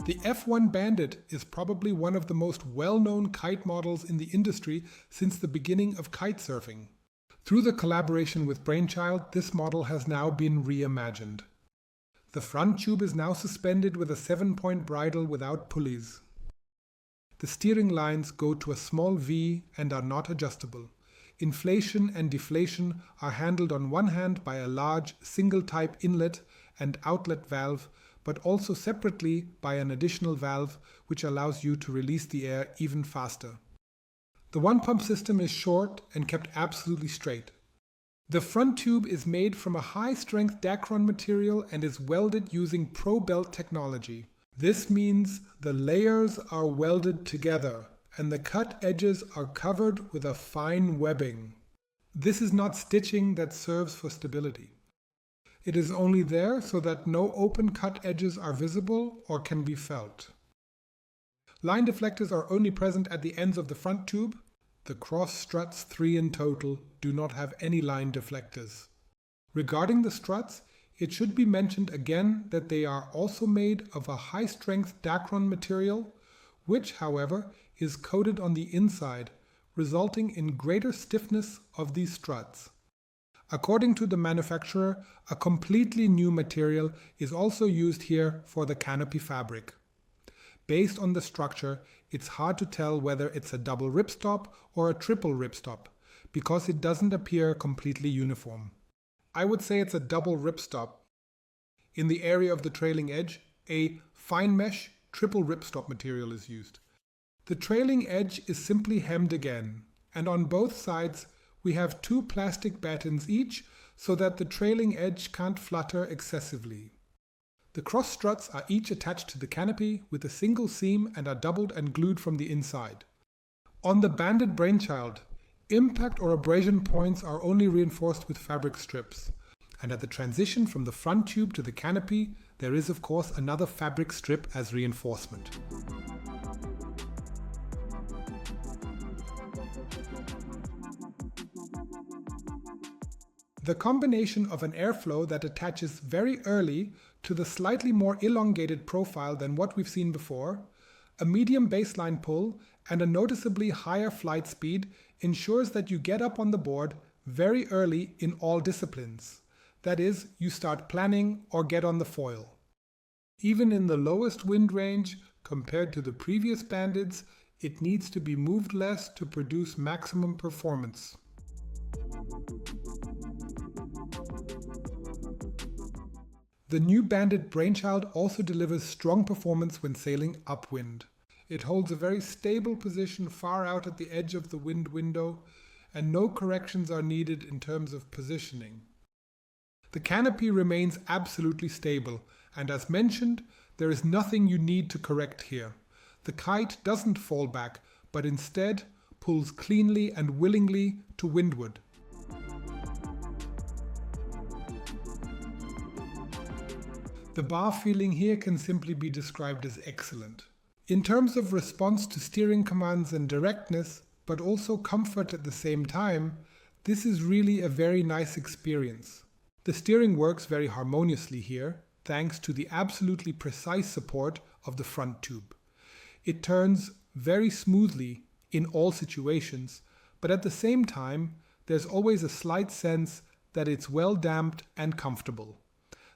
The F1 Bandit is probably one of the most well-known kite models in the industry since the beginning of kitesurfing. Through the collaboration with Brainchild, this model has now been reimagined. The front tube is now suspended with a 7-point bridle without pulleys. The steering lines go to a small V and are not adjustable. Inflation and deflation are handled on one hand by a large single-type inlet and outlet valve, but also separately by an additional valve which allows you to release the air even faster. The one-pump system is short and kept absolutely straight. The front tube is made from a high-strength Dacron material and is welded using Pro-Belt technology. This means the layers are welded together and the cut edges are covered with a fine webbing. This is not stitching that serves for stability. It is only there so that no open cut edges are visible or can be felt. Line deflectors are only present at the ends of the front tube. The cross struts, 3 in total, do not have any line deflectors. Regarding the struts, it should be mentioned again that they are also made of a high-strength Dacron material, which, however, is coated on the inside, resulting in greater stiffness of these struts. According to the manufacturer, a completely new material is also used here for the canopy fabric. Based on the structure, it's hard to tell whether it's a double ripstop or a triple ripstop, because it doesn't appear completely uniform. I would say it's a double ripstop. In the area of the trailing edge, a fine mesh triple ripstop material is used. The trailing edge is simply hemmed again, and on both sides we have 2 plastic battens each so that the trailing edge can't flutter excessively. The cross struts are each attached to the canopy with a single seam and are doubled and glued from the inside. On the Bandit Brainchild, impact or abrasion points are only reinforced with fabric strips. And at the transition from the front tube to the canopy, there is of course another fabric strip as reinforcement. The combination of an airflow that attaches very early to the slightly more elongated profile than what we've seen before, a medium baseline pull, and a noticeably higher flight speed ensures that you get up on the board very early in all disciplines. That is, you start planning or get on the foil. Even in the lowest wind range, compared to the previous Bandits, it needs to be moved less to produce maximum performance. The new Bandit Brainchild also delivers strong performance when sailing upwind. It holds a very stable position far out at the edge of the wind window, and no corrections are needed in terms of positioning. The canopy remains absolutely stable, and as mentioned, there is nothing you need to correct here. The kite doesn't fall back, but instead pulls cleanly and willingly to windward. The bar feeling here can simply be described as excellent. In terms of response to steering commands and directness, but also comfort at the same time, this is really a very nice experience. The steering works very harmoniously here, thanks to the absolutely precise support of the front tube. It turns very smoothly in all situations, but at the same time, there's always a slight sense that it's well damped and comfortable.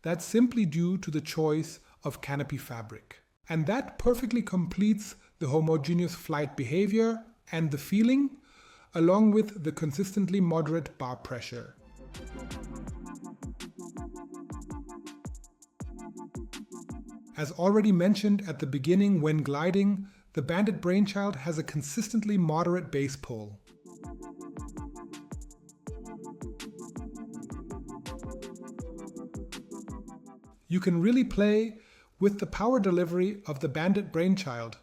That's simply due to the choice of canopy fabric. And that perfectly completes the homogeneous flight behavior and the feeling, along with the consistently moderate bar pressure. As already mentioned at the beginning, when gliding, the Bandit Brainchild has a consistently moderate base pull. You can really play with the power delivery of the Bandit Brainchild,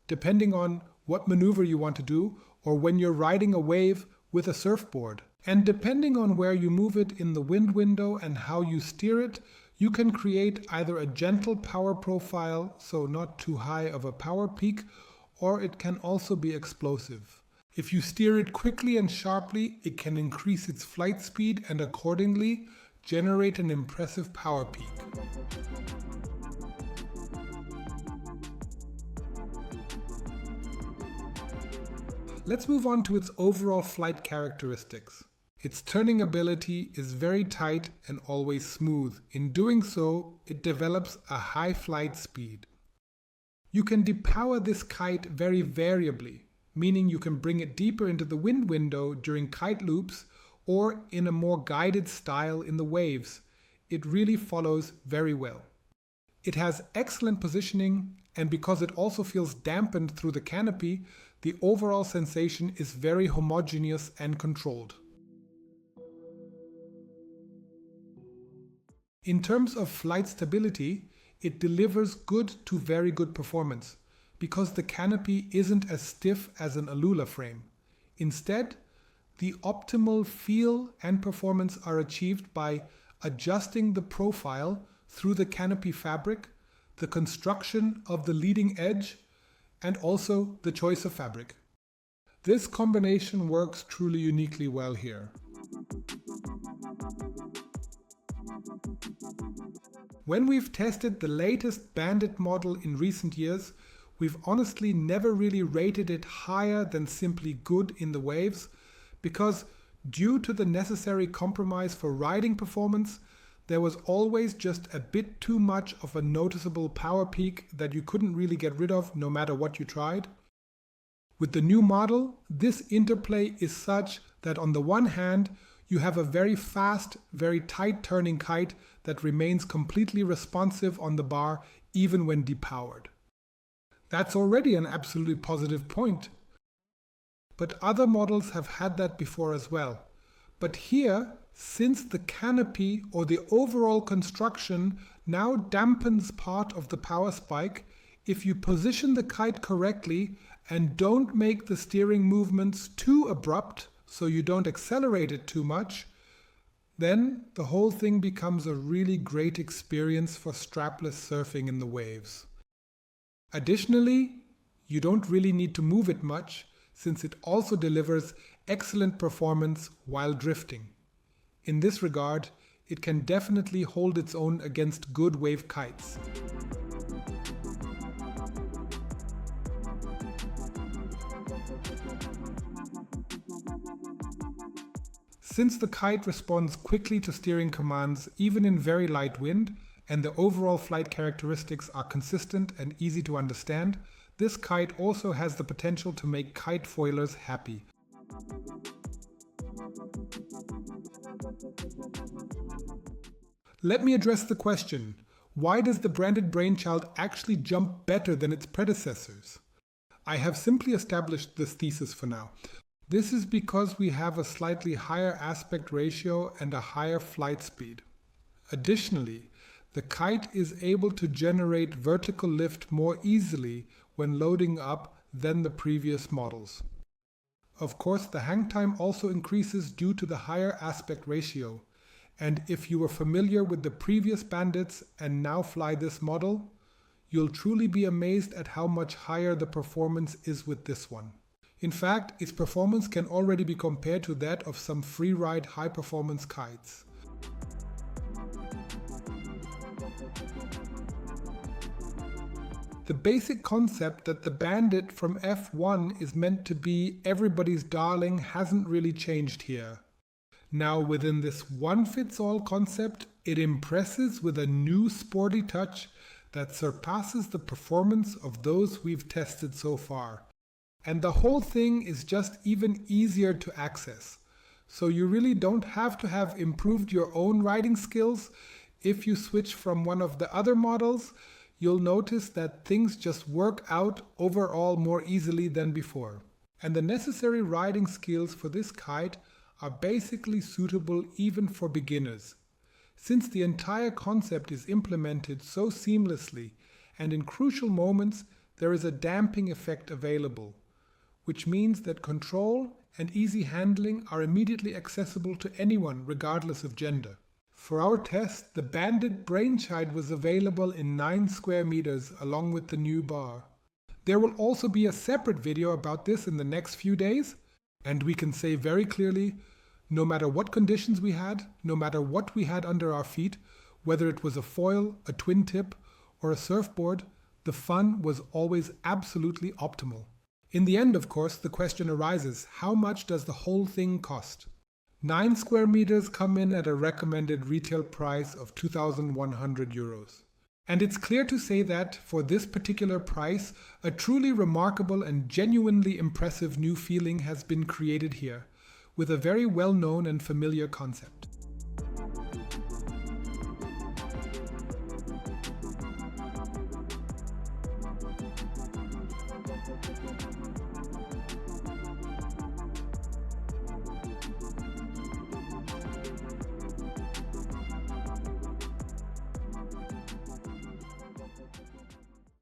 depending on what maneuver you want to do or when you're riding a wave with a surfboard. And depending on where you move it in the wind window and how you steer it, you can create either a gentle power profile, so not too high of a power peak, or it can also be explosive. If you steer it quickly and sharply, it can increase its flight speed and accordingly generate an impressive power peak. Let's move on to its overall flight characteristics. Its turning ability is very tight and always smooth. In doing so, it develops a high flight speed. You can depower this kite very variably, meaning you can bring it deeper into the wind window during kite loops or in a more guided style in the waves. It really follows very well. It has excellent positioning, and because it also feels dampened through the canopy, the overall sensation is very homogeneous and controlled. In terms of flight stability, it delivers good to very good performance because the canopy isn't as stiff as an Alula frame. Instead, the optimal feel and performance are achieved by adjusting the profile through the canopy fabric, the construction of the leading edge, and also the choice of fabric. This combination works truly uniquely well here. When we've tested the latest Bandit model in recent years, we've honestly never really rated it higher than simply good in the waves, because due to the necessary compromise for riding performance, there was always just a bit too much of a noticeable power peak that you couldn't really get rid of no matter what you tried. With the new model, this interplay is such that on the one hand, you have a very fast, very tight turning kite that remains completely responsive on the bar even when depowered. That's already an absolutely positive point. But other models have had that before as well. But here, since the canopy or the overall construction now dampens part of the power spike, if you position the kite correctly and don't make the steering movements too abrupt, so you don't accelerate it too much, then the whole thing becomes a really great experience for strapless surfing in the waves. Additionally, you don't really need to move it much, since it also delivers excellent performance while drifting. In this regard, it can definitely hold its own against good wave kites. Since the kite responds quickly to steering commands even in very light wind, and the overall flight characteristics are consistent and easy to understand, this kite also has the potential to make kite foilers happy. Let me address the question, why does the Bandit Brainchild actually jump better than its predecessors? I have simply established this thesis for now. This is because we have a slightly higher aspect ratio and a higher flight speed. Additionally, the kite is able to generate vertical lift more easily when loading up than the previous models. Of course, the hang time also increases due to the higher aspect ratio, and if you were familiar with the previous Bandits and now fly this model, you'll truly be amazed at how much higher the performance is with this one. In fact, its performance can already be compared to that of some freeride high-performance kites. The basic concept that the Bandit from F1 is meant to be everybody's darling hasn't really changed here. Now, within this one-fits-all concept, it impresses with a new sporty touch that surpasses the performance of those we've tested so far. And the whole thing is just even easier to access. So you really don't have to have improved your own riding skills if you switch from one of the other models. you'll notice that things just work out overall more easily than before. And the necessary riding skills for this kite are basically suitable even for beginners. Since the entire concept is implemented so seamlessly, and in crucial moments there is a damping effect available, which means that control and easy handling are immediately accessible to anyone regardless of gender. For our test, the Bandit Brainchild was available in 9 square meters along with the new bar. There will also be a separate video about this in the next few days, and we can say very clearly, no matter what conditions we had, no matter what we had under our feet, whether it was a foil, a twin tip, or a surfboard, the fun was always absolutely optimal. In the end, of course, the question arises, how much does the whole thing cost? 9 square meters come in at a recommended retail price of €2,100. And it's clear to say that, for this particular price, a truly remarkable and genuinely impressive new feeling has been created here, with a very well-known and familiar concept.